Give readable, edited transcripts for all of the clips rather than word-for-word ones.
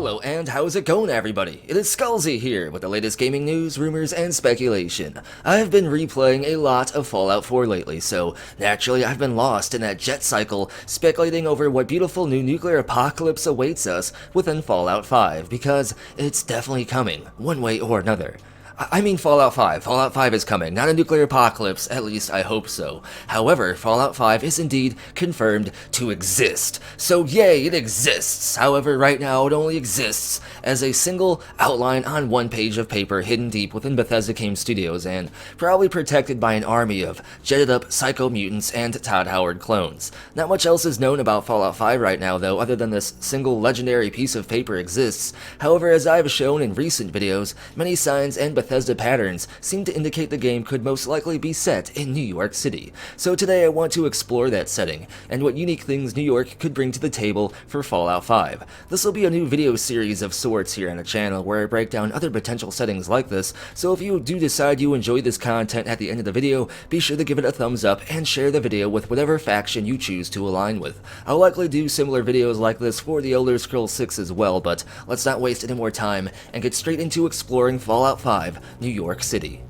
Hello and how's it going, everybody? It is Skullzi here with the latest gaming news, rumors, and speculation. I've been replaying a lot of Fallout 4 lately, so naturally I've been lost in that jet cycle, speculating over what beautiful new nuclear apocalypse awaits us within Fallout 5, because it's definitely coming, one way or another. I mean Fallout 5. Fallout 5 is coming, not a nuclear apocalypse, at least I hope so. However, Fallout 5 is indeed confirmed to exist. So yay, it exists. However, right now it only exists as a single outline on one page of paper hidden deep within Bethesda Game Studios and probably protected by an army of jetted up psycho mutants and Todd Howard clones. Not much else is known about Fallout 5 right now though, other than this single legendary piece of paper exists. However, as I've shown in recent videos, many signs and Bethesda patterns seem to indicate the game could most likely be set in New York City. So today I want to explore that setting, and what unique things New York could bring to the table for Fallout 5. This will be a new video series of sorts here on the channel where I break down other potential settings like this, so if you do decide you enjoy this content at the end of the video, be sure to give it a thumbs up and share the video with whatever faction you choose to align with. I'll likely do similar videos like this for the Elder Scrolls 6 as well, but let's not waste any more time and get straight into exploring Fallout 5 New York City.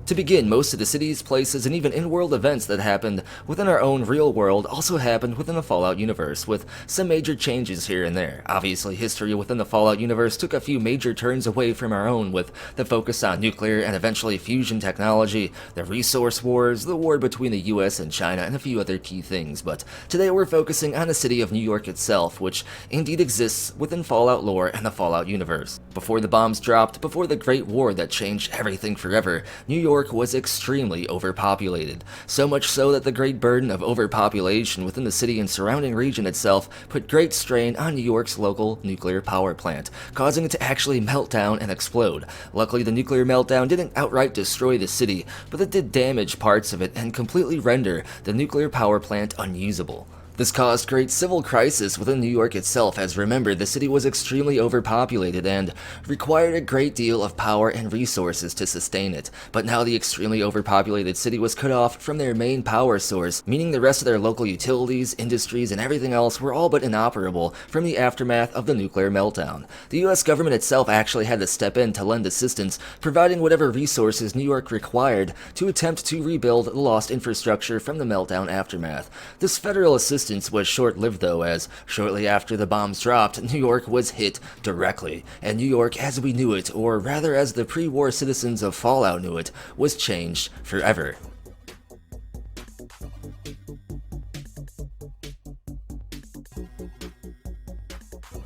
To begin, most of the cities, places, and even in-world events that happened within our own real world also happened within the Fallout universe, with some major changes here and there. Obviously, history within the Fallout universe took a few major turns away from our own, with the focus on nuclear and eventually fusion technology, the resource wars, the war between the US and China, and a few other key things. But today we're focusing on the city of New York itself, which indeed exists within Fallout lore and the Fallout universe. Before the bombs dropped, before the Great War that changed everything forever, New York was extremely overpopulated, so much so that the great burden of overpopulation within the city and surrounding region itself put great strain on New York's local nuclear power plant, causing it to actually melt down and explode. Luckily, the nuclear meltdown didn't outright destroy the city, but it did damage parts of it and completely render the nuclear power plant unusable. This caused great civil crisis within New York itself, as remember, the city was extremely overpopulated and required a great deal of power and resources to sustain it. But now the extremely overpopulated city was cut off from their main power source, meaning the rest of their local utilities, industries, and everything else were all but inoperable from the aftermath of the nuclear meltdown. The US government itself actually had to step in to lend assistance, providing whatever resources New York required to attempt to rebuild the lost infrastructure from the meltdown aftermath. This federal assistance was short-lived though, as shortly after the bombs dropped, New York was hit directly, and New York as we knew it, or rather as the pre-war citizens of Fallout knew it, was changed forever.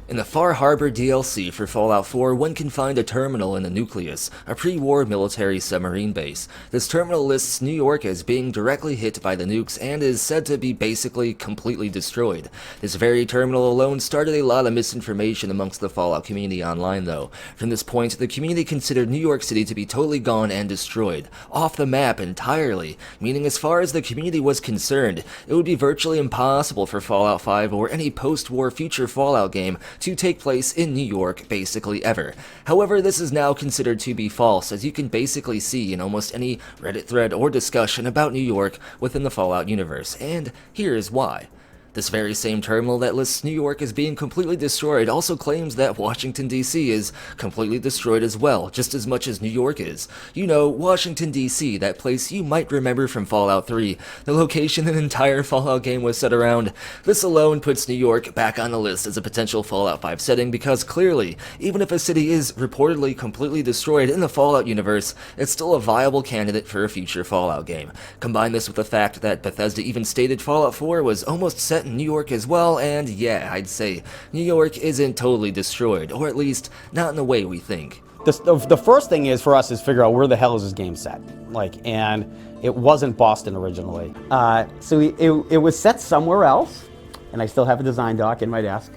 In the Far Harbor DLC for Fallout 4, one can find a terminal in the Nucleus, a pre-war military submarine base. This terminal lists New York as being directly hit by the nukes and is said to be basically completely destroyed. This very terminal alone started a lot of misinformation amongst the Fallout community online though. From this point, the community considered New York City to be totally gone and destroyed, off the map entirely, meaning as far as the community was concerned, it would be virtually impossible for Fallout 5 or any post-war future Fallout game to take place in New York basically ever. However, this is now considered to be false, as you can basically see in almost any Reddit thread or discussion about New York within the Fallout universe, and here's why. This very same terminal that lists New York as being completely destroyed also claims that Washington, D.C. is completely destroyed as well, just as much as New York is. You know, Washington, D.C., that place you might remember from Fallout 3, the location an entire Fallout game was set around. This alone puts New York back on the list as a potential Fallout 5 setting because clearly, even if a city is reportedly completely destroyed in the Fallout universe, it's still a viable candidate for a future Fallout game. Combine this with the fact that Bethesda even stated Fallout 4 was almost set in New York as well, and yeah, I'd say New York isn't totally destroyed, or at least not in the way we think. The first thing is for us is figure out where the hell is this game set, and it wasn't Boston originally. So it was set somewhere else, and I still have a design doc in my desk,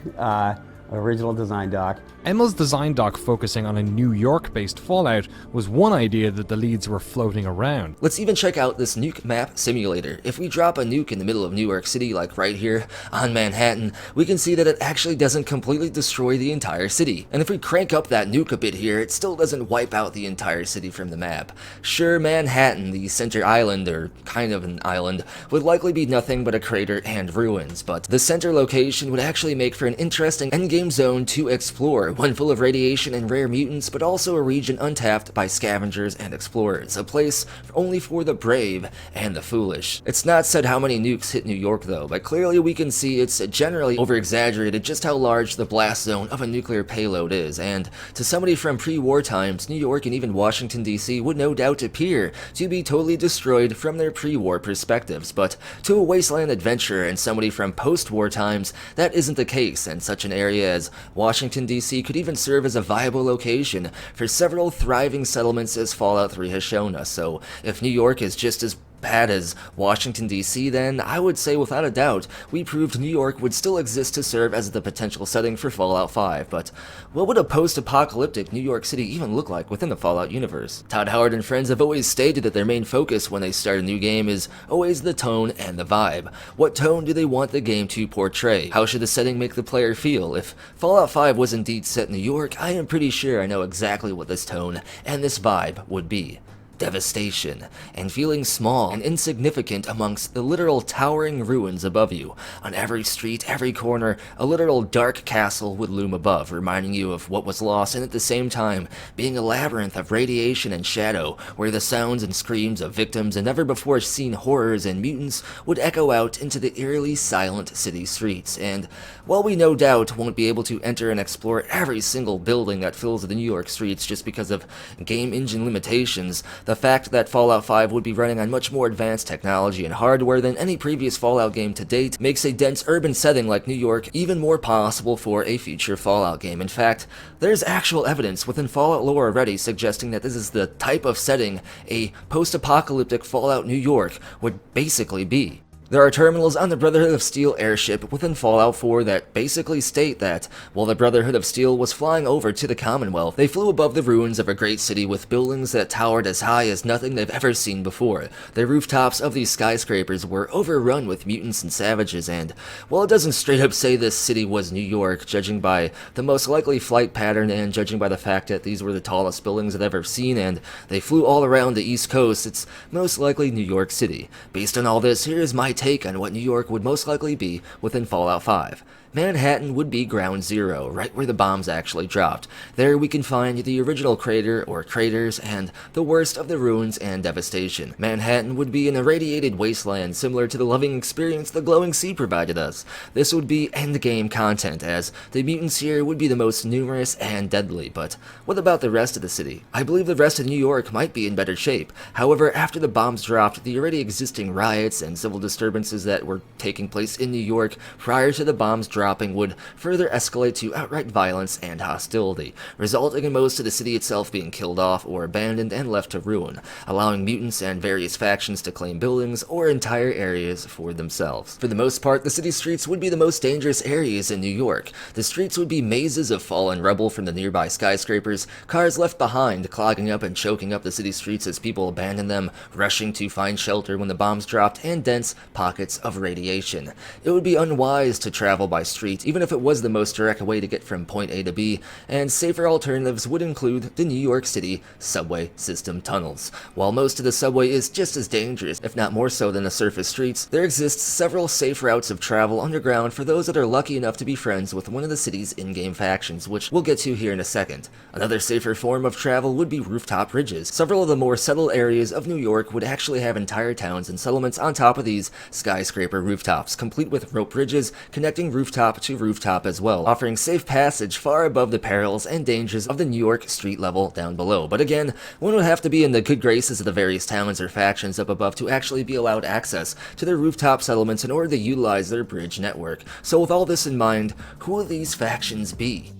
Original design doc. Emma's design doc focusing on a New York-based Fallout was one idea that the leads were floating around. Let's even check out this nuke map simulator. If we drop a nuke in the middle of New York City, like right here on Manhattan, we can see that it actually doesn't completely destroy the entire city. And if we crank up that nuke a bit here, it still doesn't wipe out the entire city from the map. Sure, Manhattan, the center island, or kind of an island, would likely be nothing but a crater and ruins, but the center location would actually make for an interesting endgame zone to explore, one full of radiation and rare mutants, but also a region untapped by scavengers and explorers, a place only for the brave and the foolish. It's not said how many nukes hit New York though, but clearly we can see it's generally over-exaggerated just how large the blast zone of a nuclear payload is, and to somebody from pre-war times, New York and even Washington DC would no doubt appear to be totally destroyed from their pre-war perspectives, but to a wasteland adventurer and somebody from post-war times, that isn't the case, and such an area as Washington DC could even serve as a viable location for several thriving settlements as Fallout 3 has shown us. So if New York is just as bad as Washington DC, then I would say without a doubt we proved New York would still exist to serve as the potential setting for Fallout 5, but what would a post-apocalyptic New York City even look like within the Fallout universe? Todd Howard and friends have always stated that their main focus when they start a new game is always the tone and the vibe. What tone do they want the game to portray? How should the setting make the player feel? If Fallout 5 was indeed set in New York, I am pretty sure I know exactly what this tone and this vibe would be. Devastation, and feeling small and insignificant amongst the literal towering ruins above you. On every street, every corner, a literal dark castle would loom above, reminding you of what was lost, and at the same time, being a labyrinth of radiation and shadow, where the sounds and screams of victims and never-before-seen horrors and mutants would echo out into the eerily silent city streets. And while we no doubt won't be able to enter and explore every single building that fills the New York streets just because of game engine limitations, the fact that Fallout 5 would be running on much more advanced technology and hardware than any previous Fallout game to date makes a dense urban setting like New York even more possible for a future Fallout game. In fact, there's actual evidence within Fallout lore already suggesting that this is the type of setting a post-apocalyptic Fallout New York would basically be. There are terminals on the Brotherhood of Steel airship within Fallout 4 that basically state that, while the Brotherhood of Steel was flying over to the Commonwealth, they flew above the ruins of a great city with buildings that towered as high as nothing they've ever seen before. The rooftops of these skyscrapers were overrun with mutants and savages, and while it doesn't straight up say this city was New York, judging by the most likely flight pattern and judging by the fact that these were the tallest buildings I've ever seen and they flew all around the East Coast, it's most likely New York City. Based on all this, here is my take on what New York would most likely be within Fallout 5. Manhattan would be Ground Zero, right where the bombs actually dropped. There we can find the original crater or craters and the worst of the ruins and devastation. Manhattan would be an irradiated wasteland similar to the loving experience the glowing sea provided us. This would be endgame content, as the mutants here would be the most numerous and deadly. But what about the rest of the city? I believe the rest of New York might be in better shape. However, after the bombs dropped, the already existing riots and civil disturbances that were taking place in New York prior to the bombs dropping would further escalate to outright violence and hostility, resulting in most of the city itself being killed off or abandoned and left to ruin, allowing mutants and various factions to claim buildings or entire areas for themselves. For the most part, the city streets would be the most dangerous areas in New York. The streets would be mazes of fallen rubble from the nearby skyscrapers, cars left behind clogging up and choking up the city streets as people abandoned them, rushing to find shelter when the bombs dropped, and dense pockets of radiation. It would be unwise to travel by street, even if it was the most direct way to get from point A to B, and safer alternatives would include the New York City subway system tunnels. While most of the subway is just as dangerous, if not more so than the surface streets, there exists several safe routes of travel underground for those that are lucky enough to be friends with one of the city's in-game factions, which we'll get to here in a second. Another safer form of travel would be rooftop bridges. Several of the more settled areas of New York would actually have entire towns and settlements on top of these skyscraper rooftops, complete with rope bridges connecting rooftop to rooftop as well, offering safe passage far above the perils and dangers of the New York street level down below. But again, one would have to be in the good graces of the various towns or factions up above to actually be allowed access to their rooftop settlements in order to utilize their bridge network. So with all this in mind, who will these factions be?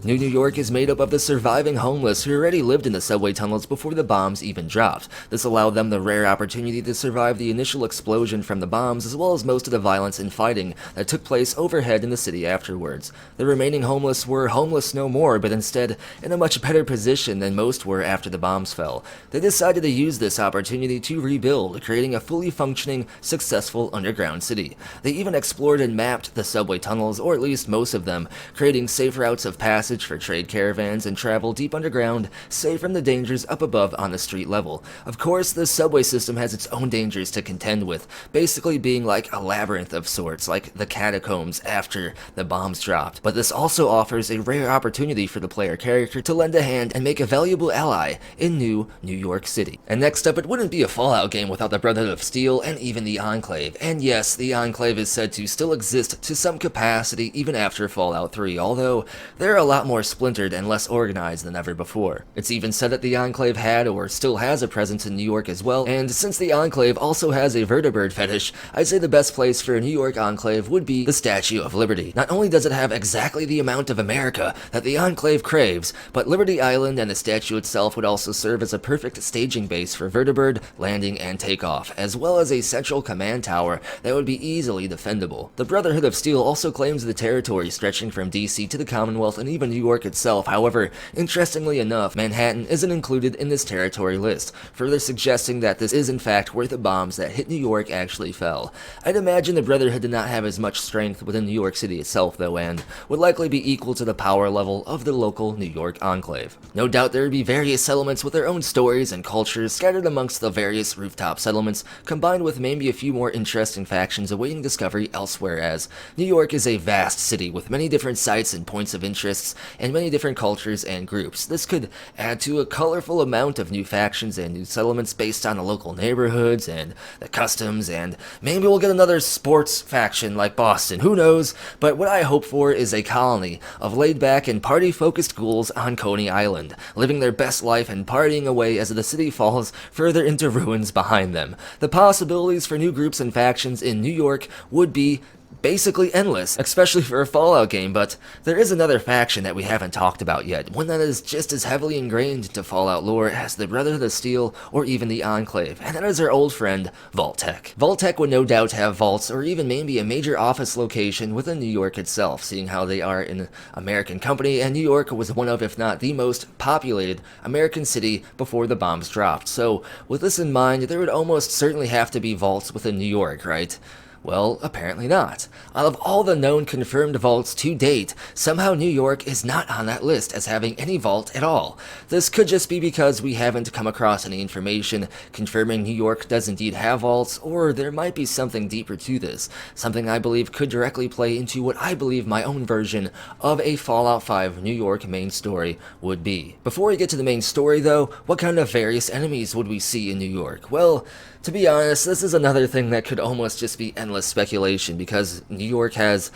New New York is made up of the surviving homeless who already lived in the subway tunnels before the bombs even dropped. This allowed them the rare opportunity to survive the initial explosion from the bombs, as well as most of the violence and fighting that took place overhead in the city afterwards. The remaining homeless were homeless no more, but instead in a much better position than most were after the bombs fell. They decided to use this opportunity to rebuild, creating a fully functioning, successful underground city. They even explored and mapped the subway tunnels, or at least most of them, creating safe routes of passage for trade caravans and travel deep underground, safe from the dangers up above on the street level. Of course, the subway system has its own dangers to contend with, basically being like a labyrinth of sorts, like the catacombs after the bombs dropped. But this also offers a rare opportunity for the player character to lend a hand and make a valuable ally in New York City. And next up, it wouldn't be a Fallout game without the Brotherhood of Steel and even the Enclave. And yes, the Enclave is said to still exist to some capacity even after Fallout 3, although they're a lot more splintered and less organized than ever before. It's even said that the Enclave had or still has a presence in New York as well, and since the Enclave also has a vertibird fetish, I'd say the best place for a New York Enclave would be the Statue of Liberty. Not only does it have exactly the amount of America that the Enclave craves, but Liberty Island and the statue itself would also serve as a perfect staging base for vertibird landing and takeoff, as well as a central command tower that would be easily defendable. The Brotherhood of Steel also claims the territory stretching from DC to the Commonwealth and even New York itself. However, interestingly enough, Manhattan isn't included in this territory list, further suggesting that this is in fact where the bombs that hit New York actually fell. I'd imagine the Brotherhood did not have as much strength within New York City itself though, and would likely be equal to the power level of the local New York Enclave. No doubt there would be various settlements with their own stories and cultures scattered amongst the various rooftop settlements, combined with maybe a few more interesting factions awaiting discovery elsewhere, as New York is a vast city with many different sites and points of interests and many different cultures and groups. This could add to a colorful amount of new factions and new settlements based on the local neighborhoods and the customs, and maybe we'll get another sports faction like Boston, who knows? But what I hope for is a colony of laid-back and party-focused ghouls on Coney Island, living their best life and partying away as the city falls further into ruins behind them. The possibilities for new groups and factions in New York would be basically endless, especially for a Fallout game, but there is another faction that we haven't talked about yet, one that is just as heavily ingrained into Fallout lore as the Brotherhood of Steel or even the Enclave, and that is our old friend, Vault-Tec. Vault-Tec would no doubt have vaults or even maybe a major office location within New York itself, seeing how they are an American company, and New York was one of, if not the most populated American city before the bombs dropped. So, with this in mind, there would almost certainly have to be vaults within New York, right? Well, apparently not. Out of all the known confirmed vaults to date, somehow New York is not on that list as having any vault at all. This could just be because we haven't come across any information confirming New York does indeed have vaults, or there might be something deeper to this, something I believe could directly play into what I believe my own version of a Fallout 5 New York main story would be. Before we get to the main story though, what kind of various enemies would we see in New York? Well, to be honest, this is another thing that could almost just be endless speculation, because New York has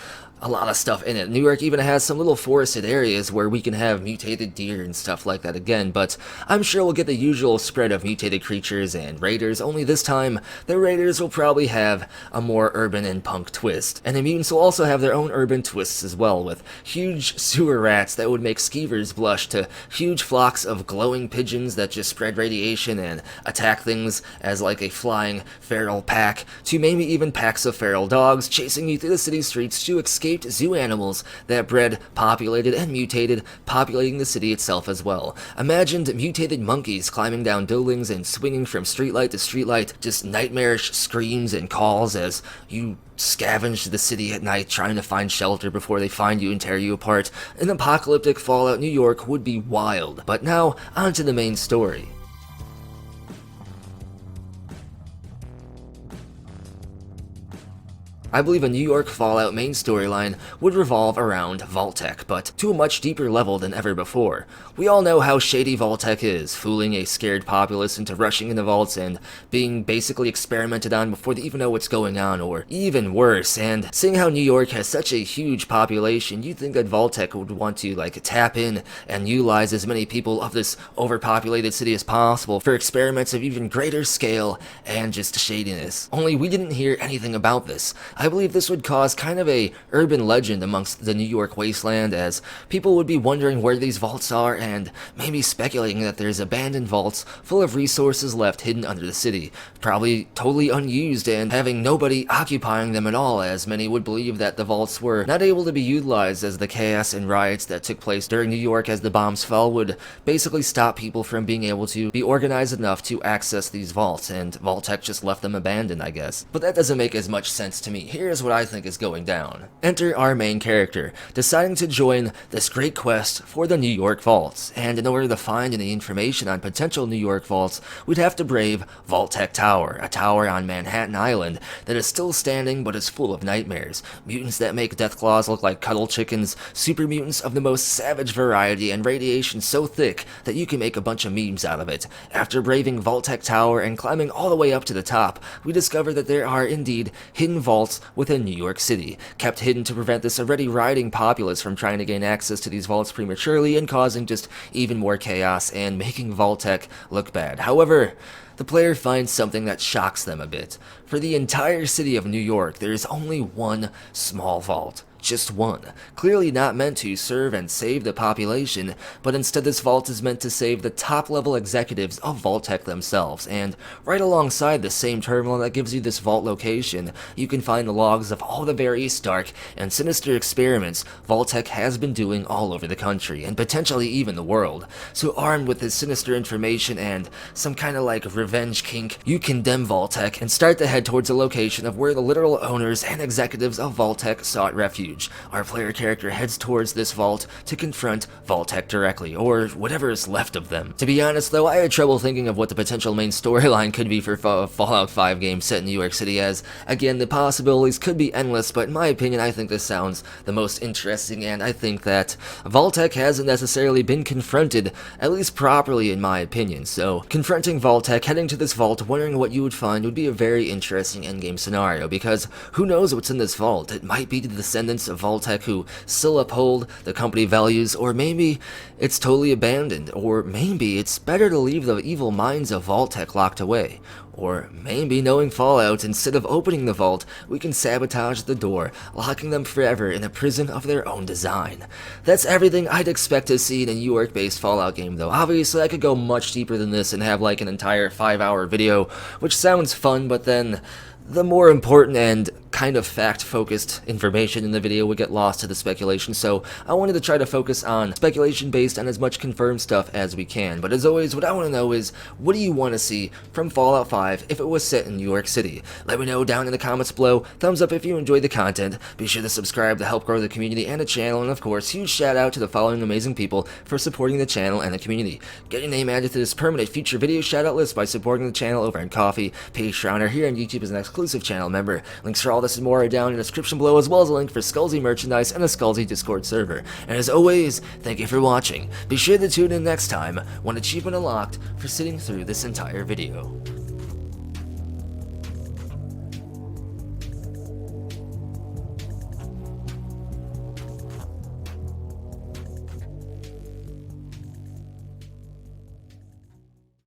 a lot of stuff in it. New York even has some little forested areas where we can have mutated deer and stuff like that again, but I'm sure we'll get the usual spread of mutated creatures and raiders, only this time the raiders will probably have a more urban and punk twist. And the mutants will also have their own urban twists as well, with huge sewer rats that would make skeevers blush, to huge flocks of glowing pigeons that just spread radiation and attack things as like a flying feral pack, to maybe even packs of feral dogs chasing you through the city streets to escape zoo animals that bred, populated, and mutated, populating the city itself as well. Imagine mutated monkeys climbing down buildings and swinging from streetlight to streetlight, just nightmarish screams and calls as you scavenge the city at night trying to find shelter before they find you and tear you apart. An apocalyptic Fallout New York would be wild. But now, on to the main story. I believe a New York Fallout main storyline would revolve around Vault-Tec, but to a much deeper level than ever before. We all know how shady Vault-Tec is, fooling a scared populace into rushing into vaults and being basically experimented on before they even know what's going on, or even worse. And seeing how New York has such a huge population, you'd think that Vault-Tec would want to tap in and utilize as many people of this overpopulated city as possible for experiments of even greater scale and just shadiness. Only we didn't hear anything about this. I believe this would cause kind of a urban legend amongst the New York wasteland, as people would be wondering where these vaults are and maybe speculating that there's abandoned vaults full of resources left hidden under the city, probably totally unused and having nobody occupying them at all, as many would believe that the vaults were not able to be utilized, as the chaos and riots that took place during New York as the bombs fell would basically stop people from being able to be organized enough to access these vaults, and Vault-Tec just left them abandoned, I guess. But that doesn't make as much sense to me. Here's what I think is going down. Enter our main character, deciding to join this great quest for the New York vaults, and in order to find any information on potential New York vaults, we'd have to brave Vault-Tec Tower, a tower on Manhattan Island that is still standing but is full of nightmares, mutants that make Deathclaws look like cuddle chickens, super mutants of the most savage variety, and radiation so thick that you can make a bunch of memes out of it. After braving Vault-Tec Tower and climbing all the way up to the top, we discover that there are indeed hidden vaults within New York City, kept hidden to prevent this already rioting populace from trying to gain access to these vaults prematurely and causing just even more chaos and making Vault-Tec look bad. However, the player finds something that shocks them a bit. For the entire city of New York, there is only one small vault. Just one. Clearly not meant to serve and save the population, but instead this vault is meant to save the top-level executives of Vault-Tec themselves, and right alongside the same terminal that gives you this vault location, you can find the logs of all the various dark and sinister experiments Vault-Tec has been doing all over the country, and potentially even the world. So armed with this sinister information and some kind of like revenge kink, you condemn Vault-Tec and start to head towards a location of where the literal owners and executives of Vault-Tec sought refuge. Our player character heads towards this vault to confront Vault-Tec directly, or whatever is left of them. To be honest though, I had trouble thinking of what the potential main storyline could be for a Fallout 5 game set in New York City, as, again, the possibilities could be endless, but in my opinion, I think this sounds the most interesting, and I think that Vault-Tec hasn't necessarily been confronted, at least properly in my opinion. So, confronting Vault-Tec, heading to this vault, wondering what you would find would be a very interesting endgame scenario, because who knows what's in this vault? It might be the descendants of Vault-Tec who still uphold the company values, or maybe it's totally abandoned, or maybe it's better to leave the evil minds of Vault-Tec locked away. Or maybe, knowing Fallout, instead of opening the vault, we can sabotage the door, locking them forever in a prison of their own design. That's everything I'd expect to see in a New York-based Fallout game, though. Obviously, I could go much deeper than this and have like an entire 5-hour video, which sounds fun, but then the more important and kind of fact-focused information in the video would get lost to the speculation, so I wanted to try to focus on speculation based on as much confirmed stuff as we can. But as always, what I want to know is, what do you want to see from Fallout 5 if it was set in New York City? Let me know down in the comments below. Thumbs up if you enjoyed the content. Be sure to subscribe to help grow the community and the channel, and of course, huge shout out to the following amazing people for supporting the channel and the community. Get your name added to this permanent future video shout out list by supporting the channel over on Ko-fi, Patreon, or here on YouTube as an exclusive channel member. Links for all this and more are down in the description below, as well as a link for Skullzi merchandise and the Skullzi Discord server. And as always, thank you for watching. Be sure to tune in next time, one achievement unlocked for sitting through this entire video.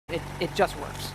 It just works.